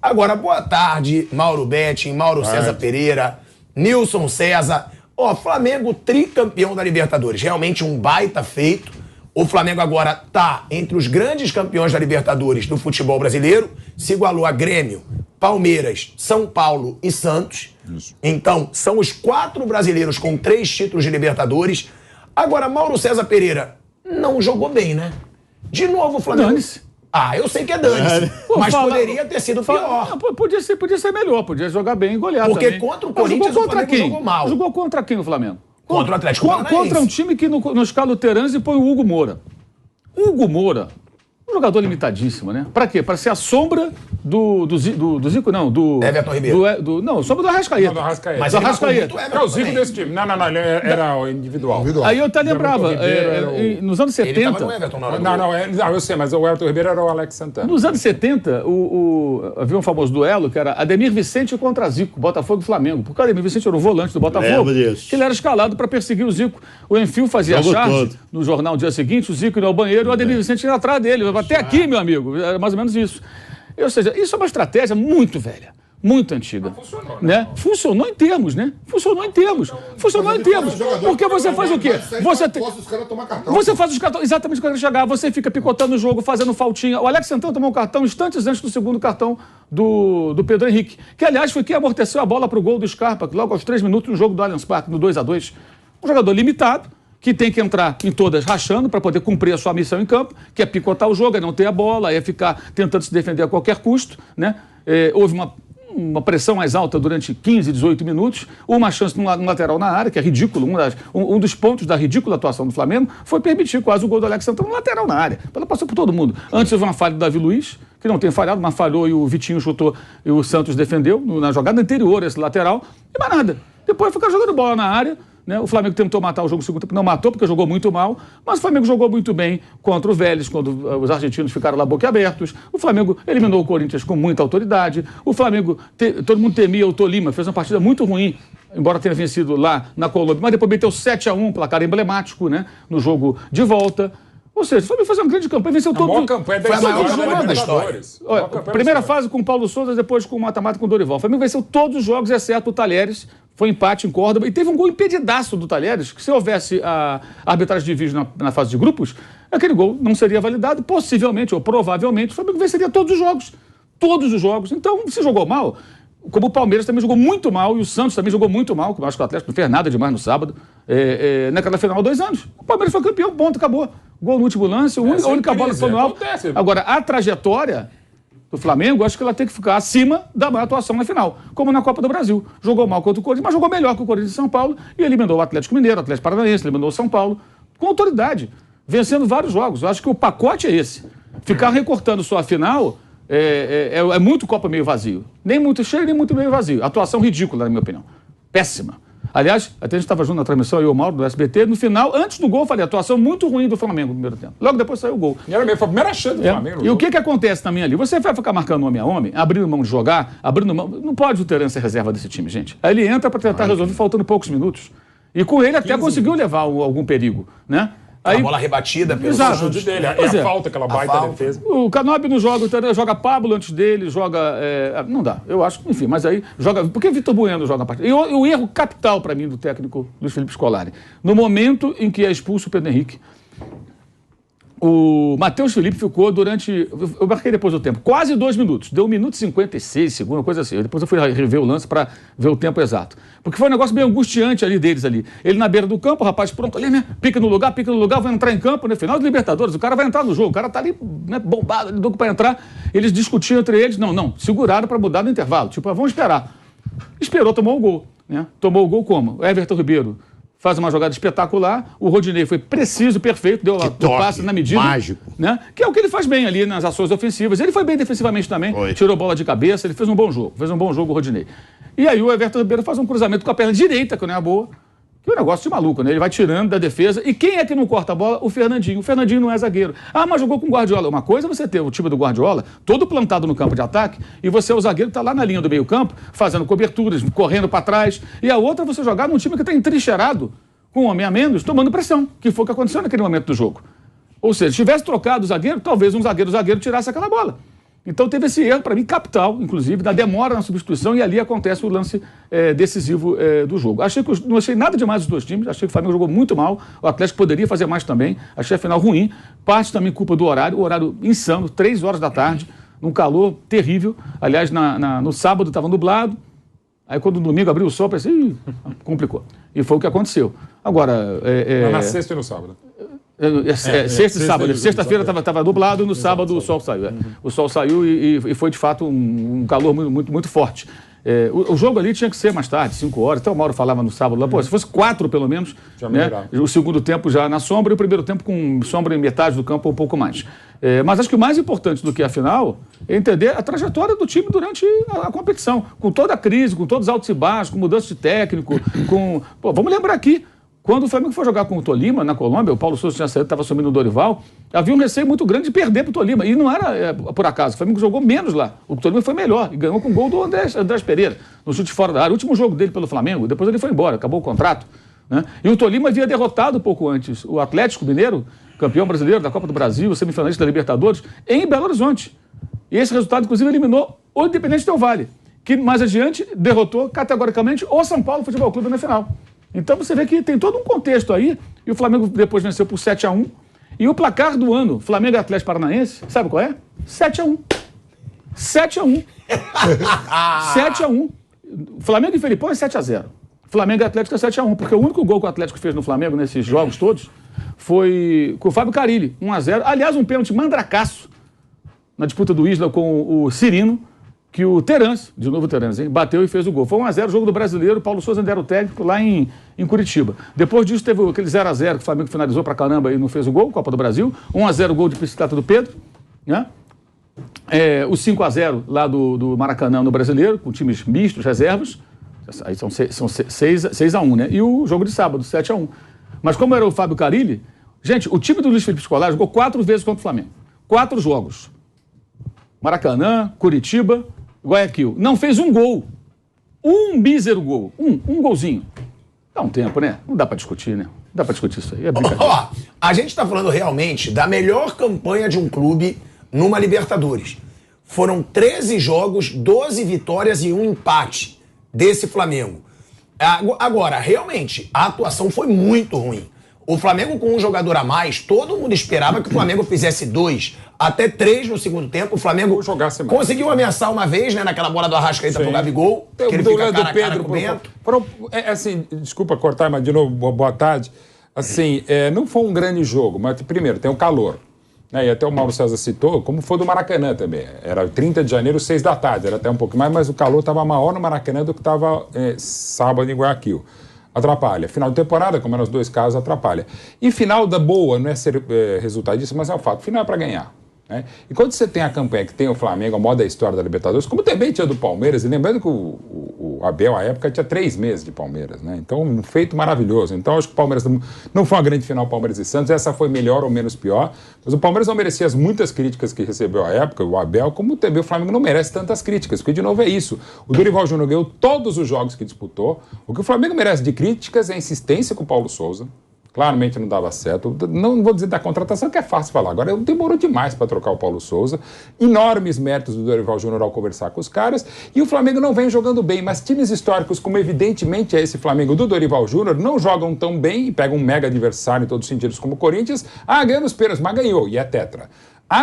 Agora, boa tarde, Mauro Betting, Mauro César Pereira, Nilson César. Ó, Flamengo tricampeão da Libertadores. Realmente um baita feito. O Flamengo agora tá entre os grandes campeões da Libertadores do futebol brasileiro. Se igualou a Grêmio, Palmeiras, São Paulo e Santos. Isso. Então, são os 4 brasileiros com 3 títulos de Libertadores. Agora, Mauro César Pereira não jogou bem, né? De novo o Flamengo... Dane-se. Ah, eu sei que é dane-se, mas poderia ter sido pior. Não, podia ser melhor, podia jogar bem e golear Porque também. contra o Corinthians o Flamengo jogou mal. Jogou contra quem o Flamengo? Contra o Atlético Paranaense. Contra um time que no escala Teranzi põe o Hugo Moura. Hugo Moura, um jogador limitadíssimo, né? Pra quê? Pra ser a sombra do Zico, não, do... Everton Ribeiro. Não, sombra do Arrascaeta. Não, do Arrascaeta. Mas do ele Arrascaeta. É o Zico desse time. Não, ele era o individual. Aí eu até lembrava, nos anos Ele 70... tava no Everton na hora do Não, gol. eu sei, mas o Everton Ribeiro era o Alex Santana. Nos anos 70, havia um famoso duelo que era Ademir Vicente contra Zico, Botafogo e Flamengo. Porque o Ademir Vicente era o volante do Botafogo, que ele era escalado para perseguir o Zico. O Enfio fazia a charge no jornal no dia seguinte, o Zico ia ao banheiro e o Ademir Vicente ia atrás dele. Até aqui, meu amigo. Era mais ou menos isso. Ou seja, isso é uma estratégia muito velha. Muito antiga. Funcionou, né? Funcionou em termos, né? Funcionou em termos. Funcionou em termos. Porque você faz o quê? Você faz os cartões. Exatamente quando chegar, você fica picotando o jogo, fazendo faltinha. O Alex Santana tomou um cartão instantes antes do segundo cartão do Pedro Henrique. Que, aliás, foi quem amorteceu a bola para o gol do Scarpa, logo aos 3 minutos no jogo do Allianz Parque, no 2-2. Um jogador limitado, que tem que entrar em todas rachando para poder cumprir a sua missão em campo, que é picotar o jogo, é não ter a bola, é ficar tentando se defender a qualquer custo, né? Houve uma pressão mais alta durante 15, 18 minutos, uma chance no lateral na área, que é ridículo, um dos pontos da ridícula atuação do Flamengo foi permitir quase o gol do Alex Santana no lateral na área. Ela passou por todo mundo. Antes houve uma falha do Davi Luiz, que não tem falhado, mas falhou e o Vitinho chutou e o Santos defendeu na jogada anterior a esse lateral, e mais nada. Depois ficar jogando bola na área, né? O Flamengo tentou matar o jogo no segundo tempo, não matou porque jogou muito mal, mas o Flamengo jogou muito bem contra o Vélez, quando os argentinos ficaram lá boquiabertos. O Flamengo eliminou o Corinthians com muita autoridade. O Flamengo, todo mundo temia o Tolima, fez uma partida muito ruim, embora tenha vencido lá na Colômbia, mas depois meteu 7-1, placar emblemático, né? No jogo de volta. Ou seja, o Flamengo fez uma grande campanha, venceu todo mundo. Foi a maior da história. Primeira fase com o Paulo Souza, depois com o mata-mata com o Dorival. O Flamengo venceu todos os jogos, exceto o Talheres. Foi empate em Córdoba. E teve um gol impedidaço do Talheres, que se houvesse a arbitragem de vídeo na fase de grupos, aquele gol não seria validado. Possivelmente, ou provavelmente, o Flamengo venceria todos os jogos. Todos os jogos. Então, se jogou mal, como o Palmeiras também jogou muito mal, e o Santos também jogou muito mal, que eu acho que o Atlético não fez nada demais no sábado, naquela final 2 anos. O Palmeiras foi campeão, ponto, acabou. Gol no último lance, a única bola que foi no alto. Agora, a trajetória do Flamengo, acho que ela tem que ficar acima da má atuação na final, como na Copa do Brasil. Jogou mal contra o Corinthians, mas jogou melhor que o Corinthians de São Paulo e eliminou o Atlético Mineiro, o Atlético Paranaense, eliminou o São Paulo, com autoridade, vencendo vários jogos. Eu acho que o pacote é esse. Ficar recortando só a final é muito copo meio vazio. Nem muito cheio, nem muito meio vazio. Atuação ridícula, na minha opinião. Péssima. Aliás, até a gente estava junto na transmissão, eu e o Mauro, do SBT, no final, antes do gol, eu falei, atuação muito ruim do Flamengo no primeiro tempo. Logo depois saiu o gol. Foi a primeira chance do Flamengo. E o que acontece também ali? Você vai ficar marcando homem a homem, abrindo mão de jogar, abrindo mão... Não pode o Terence ser reserva desse time, gente. Aí ele entra para tentar resolver faltando poucos minutos. E com ele até conseguiu levar algum perigo, né? Aí, a bola rebatida pelo chute dele, a falta, aquela baita defesa. O Canóbio não joga, joga Pablo antes dele, joga... não dá, eu acho, enfim, mas aí joga... Por que Vitor Bueno joga a partida? E o erro capital para mim do técnico Luiz Felipe Scolari, no momento em que é expulso o Pedro Henrique, o Matheus Felipe ficou durante... Eu marquei depois do tempo, quase 2 minutos. Deu 1 minuto e 56 segundos, coisa assim. Depois eu fui rever o lance para ver o tempo exato. Porque foi um negócio bem angustiante ali deles ali. Ele na beira do campo, o rapaz pronto ali, né? Pica no lugar, vai entrar em campo, né? Final de Libertadores, o cara vai entrar no jogo. O cara tá ali, né, bombado, ali, louco para entrar. Eles discutiam entre eles. Não, seguraram para mudar no intervalo. Tipo, vamos esperar. Esperou, tomou o gol, né? Tomou o gol como? O Everton Ribeiro faz uma jogada espetacular, o Rodinei foi preciso, perfeito, deu o passe na medida. Mágico. Né? Que é o que ele faz bem ali nas ações ofensivas. Ele foi bem defensivamente também, tirou bola de cabeça, ele fez um bom jogo o Rodinei. E aí o Everton Ribeiro faz um cruzamento com a perna direita, que não é boa, que é um negócio de maluco, né? Ele vai tirando da defesa. E quem é que não corta a bola? O Fernandinho. O Fernandinho não é zagueiro. Ah, mas jogou com o Guardiola. Uma coisa é você ter o time do Guardiola todo plantado no campo de ataque e você é o zagueiro que está lá na linha do meio campo, fazendo coberturas, correndo para trás. E a outra é você jogar num time que está entrincheirado, com um homem a menos, tomando pressão, que foi o que aconteceu naquele momento do jogo. Ou seja, se tivesse trocado o zagueiro, talvez um zagueiro tirasse aquela bola. Então teve esse erro, para mim, capital, inclusive, da demora na substituição, e ali acontece o lance decisivo do jogo. Não achei nada demais dos dois times, achei que o Flamengo jogou muito mal, o Atlético poderia fazer mais também, achei a final ruim, parte também culpa do horário, o horário insano, 3 horas da tarde, num calor terrível. Aliás, no sábado estava nublado, aí quando no domingo abriu o sol, pensei, complicou. E foi o que aconteceu. Agora... Na sexta e no sábado. Sexta e sábado. Sexta-feira estava nublado, no sábado o sol saiu. O sol saiu e foi de fato um calor muito, muito forte. O jogo ali tinha que ser mais tarde, 5 horas. Até o Mauro falava no sábado lá, se fosse 4 pelo menos, né? O segundo tempo já na sombra e o primeiro tempo com sombra em metade do campo ou um pouco mais. Mas acho que o mais importante do que a final é entender a trajetória do time durante a competição. Com toda a crise, com todos os altos e baixos, com mudança de técnico, vamos lembrar aqui. Quando o Flamengo foi jogar com o Tolima, na Colômbia, o Paulo Souza tinha saído, estava assumindo o Dorival, havia um receio muito grande de perder para o Tolima. E não era por acaso. O Flamengo jogou menos lá. O Tolima foi melhor e ganhou com o gol do Andrés Pereira, no chute fora da área. O último jogo dele pelo Flamengo, depois ele foi embora, acabou o contrato. Né? E o Tolima havia derrotado pouco antes o Atlético Mineiro, campeão brasileiro da Copa do Brasil, semifinalista da Libertadores, em Belo Horizonte. E esse resultado, inclusive, eliminou o Independente Del Valle, que mais adiante derrotou categoricamente o São Paulo Futebol Clube na final. Então você vê que tem todo um contexto aí, e o Flamengo depois venceu por 7-1, e o placar do ano, Flamengo e Atlético Paranaense, sabe qual é? 7-1. 7-1. 7-1. Flamengo e Felipão é 7-0. Flamengo e Atlético é 7-1, porque o único gol que o Atlético fez no Flamengo nesses jogos todos foi com o Fábio Carille, 1-0. Aliás, um pênalti mandracaço na disputa do Isla com o Cirino, que o Terence, de novo o Terence, hein, bateu e fez o gol. Foi 1-0, jogo do Brasileiro, Paulo Souza ainda era o técnico lá em Curitiba. Depois disso teve aquele 0-0 que o Flamengo finalizou pra caramba e não fez o gol, Copa do Brasil. 1-0 gol de bicicleta do Pedro, né? O 5-0 lá do Maracanã no Brasileiro, com times mistos, reservas. Aí são 6-1, né? E o jogo de sábado, 7-1. Mas como era o Fábio Carille, gente, o time do Luiz Felipe Scolari jogou 4 vezes contra o Flamengo. 4 jogos. Maracanã, Curitiba, Guayaquil. Não fez um gol. Um mísero gol. Um golzinho. Dá um tempo, né? Não dá pra discutir, né? Não dá pra discutir isso aí. É brincadeira. Ó, a gente tá falando realmente da melhor campanha de um clube numa Libertadores. Foram 13 jogos, 12 vitórias e 1 empate desse Flamengo. Agora, realmente, a atuação foi muito ruim. O Flamengo com um jogador a mais, todo mundo esperava que o Flamengo fizesse 2, até 3 no segundo tempo. O Flamengo conseguiu ameaçar uma vez, né, naquela bola do Arrascaeta pro Gabigol, que ele fica cara a cara com o Bento. Assim, desculpa cortar, mas de novo, boa tarde. Assim, não foi um grande jogo, mas primeiro, tem o calor. E até o Mauro César citou, como foi do Maracanã também. Era 30 de janeiro, 6 da tarde, era até um pouco mais, mas o calor estava maior no Maracanã do que estava sábado em Guayaquil. Atrapalha. Final de temporada, como eram os 2 casos, atrapalha. E final da boa, não é ser resultado disso, mas é um fato. Final é para ganhar. Né? E quando você tem a campanha que tem o Flamengo, a moda da história da Libertadores, como também tinha do Palmeiras, e lembrando que o Abel, à época, tinha 3 meses de Palmeiras, né? Então, um feito maravilhoso. Então, acho que o Palmeiras não foi uma grande final, Palmeiras e Santos, essa foi melhor ou menos pior, mas o Palmeiras não merecia as muitas críticas que recebeu à época, o Abel, como também o Flamengo não merece tantas críticas, porque, de novo, é isso. O Dorival Júnior ganhou todos os jogos que disputou. O que o Flamengo merece de críticas é a insistência com o Paulo Souza. Claramente não dava certo. Não vou dizer da contratação, que é fácil falar. Agora, demorou demais para trocar o Paulo Souza. Enormes méritos do Dorival Júnior ao conversar com os caras. E o Flamengo não vem jogando bem. Mas times históricos, como evidentemente é esse Flamengo do Dorival Júnior, não jogam tão bem e pegam um mega adversário em todos os sentidos, como o Corinthians. Ganhou nos pênaltis, mas ganhou. E é tetra.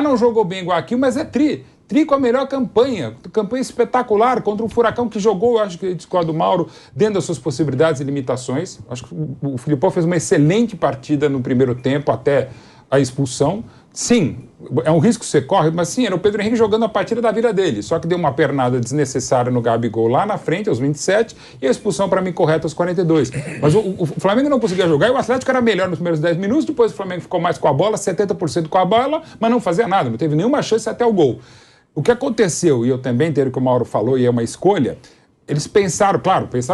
Não jogou bem igual aqui, mas é tri com a melhor campanha espetacular contra um Furacão que jogou, acho que discordo do Mauro, dentro das suas possibilidades e limitações. Acho que o Filipão fez uma excelente partida no primeiro tempo, até a expulsão. Sim, é um risco que você corre, mas sim, era o Pedro Henrique jogando a partida da vida dele, só que deu uma pernada desnecessária no Gabigol lá na frente, aos 27, e a expulsão, para mim, correta aos 42. Mas o Flamengo não conseguia jogar, e o Atlético era melhor nos primeiros 10 minutos, depois o Flamengo ficou mais com a bola, 70% com a bola, mas não fazia nada, não teve nenhuma chance até o gol. O que aconteceu, e eu também entendo o que o Mauro falou, e é uma escolha, eles pensaram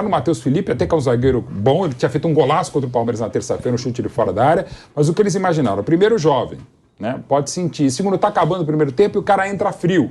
no Matheus Felipe, até que é um zagueiro bom, ele tinha feito um golaço contra o Palmeiras na terça-feira, um chute de fora da área, mas o que eles imaginaram? Primeiro, jovem, né? Pode sentir. Segundo, tá acabando o primeiro tempo e o cara entra frio.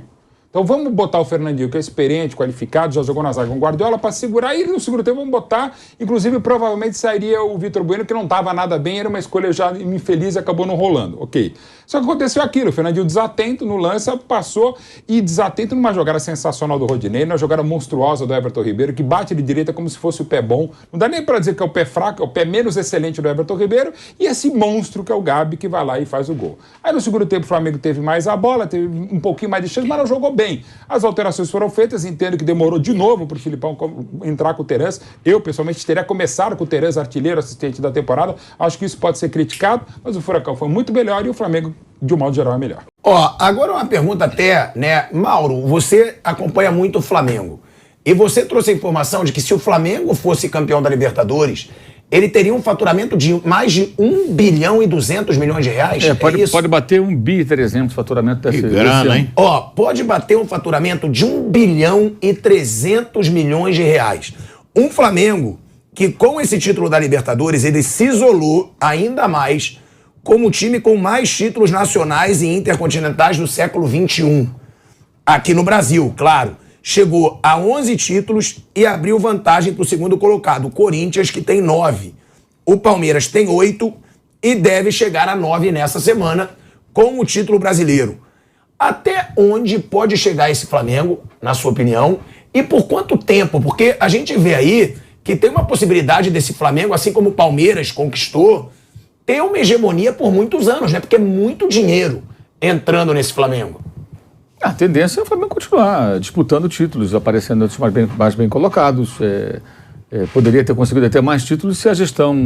Então vamos botar o Fernandinho, que é experiente, qualificado, já jogou na zaga com o Guardiola, para segurar, e no segundo tempo vamos botar, inclusive provavelmente sairia o Vitor Bueno, que não estava nada bem, era uma escolha já infeliz e acabou não rolando, ok. Só que aconteceu aquilo, o Fernandinho desatento no lance, passou, e desatento numa jogada sensacional do Rodinei, numa jogada monstruosa do Everton Ribeiro, que bate de direita como se fosse o pé bom, não dá nem para dizer que é o pé fraco, é o pé menos excelente do Everton Ribeiro, e esse monstro que é o Gabi, que vai lá e faz o gol. Aí no segundo tempo o Flamengo teve mais a bola, teve um pouquinho mais de chance, mas não jogou bem. As alterações foram feitas, entendo que demorou de novo para o Filipão entrar com o Terence. Eu, pessoalmente, teria começado com o Terence, artilheiro, assistente da temporada. Acho que isso pode ser criticado, mas o Furacão foi muito melhor e o Flamengo, de um modo geral, é melhor. Ó, agora uma pergunta até, né? Mauro, você acompanha muito o Flamengo. E você trouxe a informação de que se o Flamengo fosse campeão da Libertadores, ele teria um faturamento de mais de 1 bilhão e 200 milhões de reais. Pode bater 1 bi e 300 faturamento desse grana, hein? Ó, pode bater um faturamento de 1 bilhão e 300 milhões de reais. Um Flamengo que, com esse título da Libertadores, ele se isolou ainda mais como o time com mais títulos nacionais e intercontinentais do século XXI. Aqui no Brasil, claro. Chegou a 11 títulos e abriu vantagem para o segundo colocado, o Corinthians, que tem 9. O Palmeiras tem 8 e deve chegar a 9 nessa semana com o título brasileiro. Até onde pode chegar esse Flamengo, na sua opinião? E por quanto tempo? Porque a gente vê aí que tem uma possibilidade desse Flamengo, assim como o Palmeiras conquistou, ter uma hegemonia por muitos anos, né? Porque é muito dinheiro entrando nesse Flamengo. A tendência é o Flamengo continuar disputando títulos, aparecendo mais bem colocados. Poderia ter conseguido até mais títulos se a gestão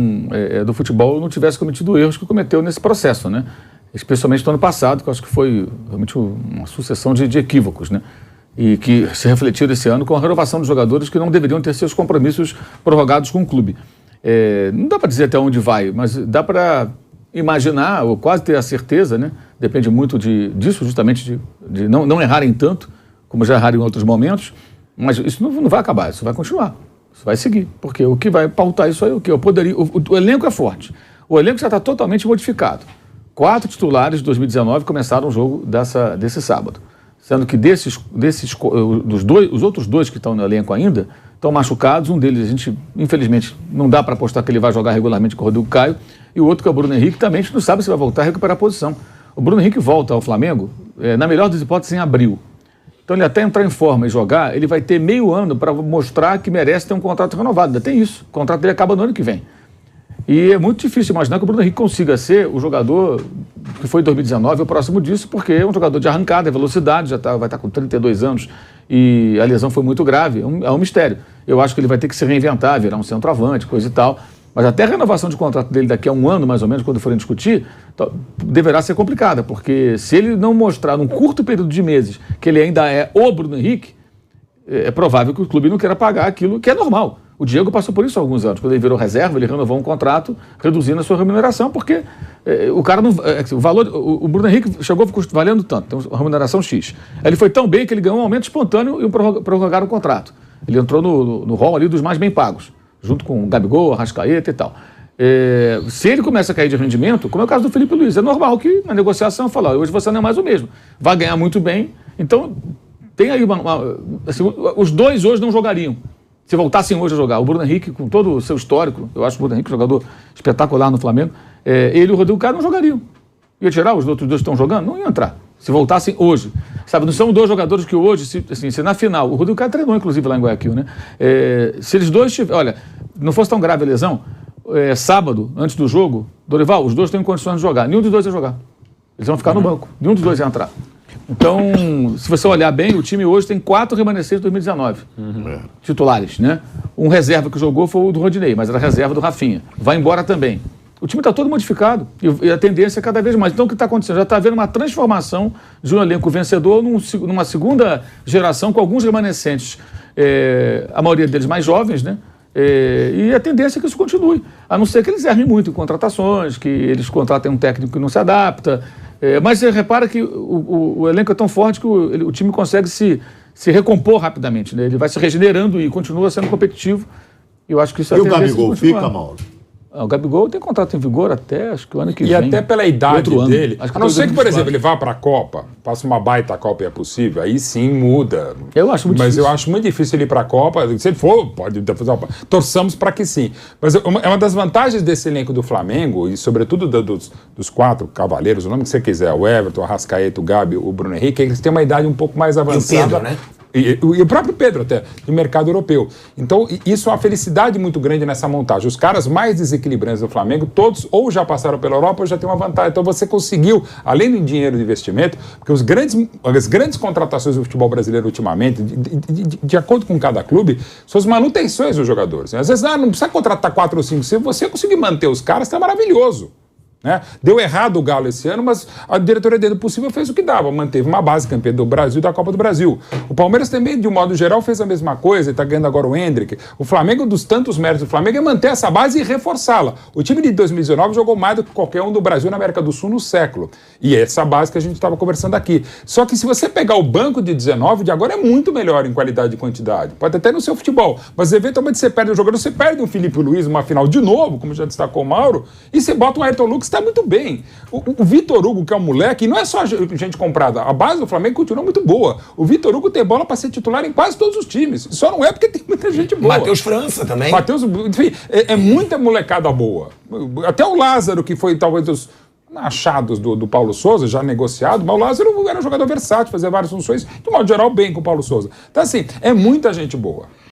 do futebol não tivesse cometido erros que cometeu nesse processo, né? Especialmente no ano passado, que eu acho que foi realmente uma sucessão de equívocos, né? E que se refletiram esse ano com a renovação dos jogadores que não deveriam ter seus compromissos prorrogados com o clube. Não dá para dizer até onde vai, mas dá para imaginar, ou quase ter a certeza, né? Depende muito disso, justamente de não errarem tanto, como já erraram em outros momentos, mas isso não vai acabar, isso vai continuar, isso vai seguir, porque o que vai pautar isso aí é o quê? O elenco é forte, o elenco já está totalmente modificado. 4 titulares de 2019 começaram o jogo desse sábado, sendo que os outros 2 que estão no elenco ainda estão machucados, um deles a gente, infelizmente, não dá para apostar que ele vai jogar regularmente com o Rodrigo Caio, e o outro que é o Bruno Henrique também, a gente não sabe se vai voltar a recuperar a posição. O Bruno Henrique volta ao Flamengo, na melhor das hipóteses, em abril. Então, ele até entrar em forma e jogar, ele vai ter meio ano para mostrar que merece ter um contrato renovado. Ainda tem isso. O contrato dele acaba no ano que vem. E é muito difícil imaginar que o Bruno Henrique consiga ser o jogador que foi em 2019, o próximo disso, porque é um jogador de arrancada, é velocidade, vai estar com 32 anos e a lesão foi muito grave. É um mistério. Eu acho que ele vai ter que se reinventar, virar um centroavante, coisa e tal. Mas até a renovação de contrato dele daqui a um ano, mais ou menos, quando forem discutir, deverá ser complicada, porque se ele não mostrar num curto período de meses que ele ainda é o Bruno Henrique, é provável que o clube não queira pagar aquilo que é normal. O Diego passou por isso há alguns anos. Quando ele virou reserva, ele renovou um contrato reduzindo a sua remuneração, porque o cara não... o Bruno Henrique chegou valendo tanto, tem uma remuneração X. Ele foi tão bem que ele ganhou um aumento espontâneo e prorrogaram o contrato. Ele entrou no rol ali dos mais bem pagos, junto com o Gabigol, Arrascaeta e tal. Se ele começa a cair de rendimento, como é o caso do Felipe Luiz, é normal que na negociação falar, hoje você não é mais o mesmo, vai ganhar muito bem, então tem aí assim, os dois hoje não jogariam, se voltassem hoje a jogar. O Bruno Henrique, com todo o seu histórico, eu acho o Bruno Henrique um jogador espetacular no Flamengo, ele e o Rodrigo Caio não jogariam. Ia tirar, os outros 2 estão jogando? Não ia entrar. Se voltassem hoje. Sabe, não são 2 jogadores que hoje, se na final, o Rodrigo Caio treinou, inclusive, lá em Guayaquil, né? Se eles 2 tiverem, olha, não fosse tão grave a lesão, sábado, antes do jogo, Dorival, os 2 têm condições de jogar. Nenhum dos 2 ia jogar. Eles vão ficar no banco. Nenhum dos 2 ia entrar. Então, se você olhar bem, o time hoje tem 4 remanescentes de 2019. Titulares, né? Um reserva que jogou foi o do Rodinei, mas era reserva do Rafinha. Vai embora também. O time está todo modificado e a tendência é cada vez mais. Então, o que está acontecendo? Já está havendo uma transformação de um elenco vencedor numa segunda geração com alguns remanescentes, a maioria deles mais jovens, né? E a tendência é que isso continue, a não ser que eles errem muito em contratações, que eles contratem um técnico que não se adapta. Mas você repara que o elenco é tão forte que o time consegue se recompor rapidamente, né? Ele vai se regenerando e continua sendo competitivo. Eu acho que isso é a tendência. E o Gabigol fica, Mauro? O Gabigol tem contrato em vigor até, acho que o ano que vem. E até pela idade dele. A não ser que, por exemplo, ele vá para a Copa, faça uma baita Copa e é possível, aí sim muda. Eu acho muito difícil. Mas eu acho muito difícil ele ir para a Copa. Se ele for, pode fazer uma... Torçamos para que sim. Mas é uma das vantagens desse elenco do Flamengo, e sobretudo dos 4 cavaleiros, o nome que você quiser, o Everton, o Arrascaeta, o Gabi, o Bruno Henrique, eles têm uma idade um pouco mais avançada. E o Pedro, né? E o próprio Pedro até, do mercado europeu. Então, isso é uma felicidade muito grande nessa montagem. Os caras mais desequilibrantes do Flamengo, todos ou já passaram pela Europa ou já têm uma vantagem. Então, você conseguiu, além do dinheiro de investimento, porque as grandes contratações do futebol brasileiro ultimamente, de acordo com cada clube, são as manutenções dos jogadores. Às vezes, não precisa contratar 4 ou 5. Se você conseguir manter os caras, está maravilhoso. Né? Deu errado o Galo esse ano, mas a diretoria dentro do possível fez o que dava, manteve uma base campeã do Brasil e da Copa do Brasil. O Palmeiras também, de um modo geral, fez a mesma coisa, está ganhando agora o Endrick. O Flamengo, dos tantos méritos do Flamengo, é manter essa base e reforçá-la. O time de 2019 jogou mais do que qualquer um do Brasil na América do Sul no século. E é essa base que a gente estava conversando aqui. Só que se você pegar o banco de 19, de agora é muito melhor em qualidade e quantidade. Pode até no seu futebol, mas eventualmente você perde um jogador, você perde um Felipe Luiz numa final de novo, como já destacou o Mauro, e você bota um Ayrton Lucas, está muito bem. O Vitor Hugo, que é um moleque, não é só gente comprada. A base do Flamengo continua muito boa. O Vitor Hugo tem bola para ser titular em quase todos os times. Só não é porque tem muita gente boa. Matheus França também. Enfim, é muita molecada boa. Até o Lázaro, que foi talvez dos achados do Paulo Souza, já negociado, mas o Lázaro era um jogador versátil, fazia várias funções, de modo geral, bem com o Paulo Souza. Então, assim, é muita gente boa.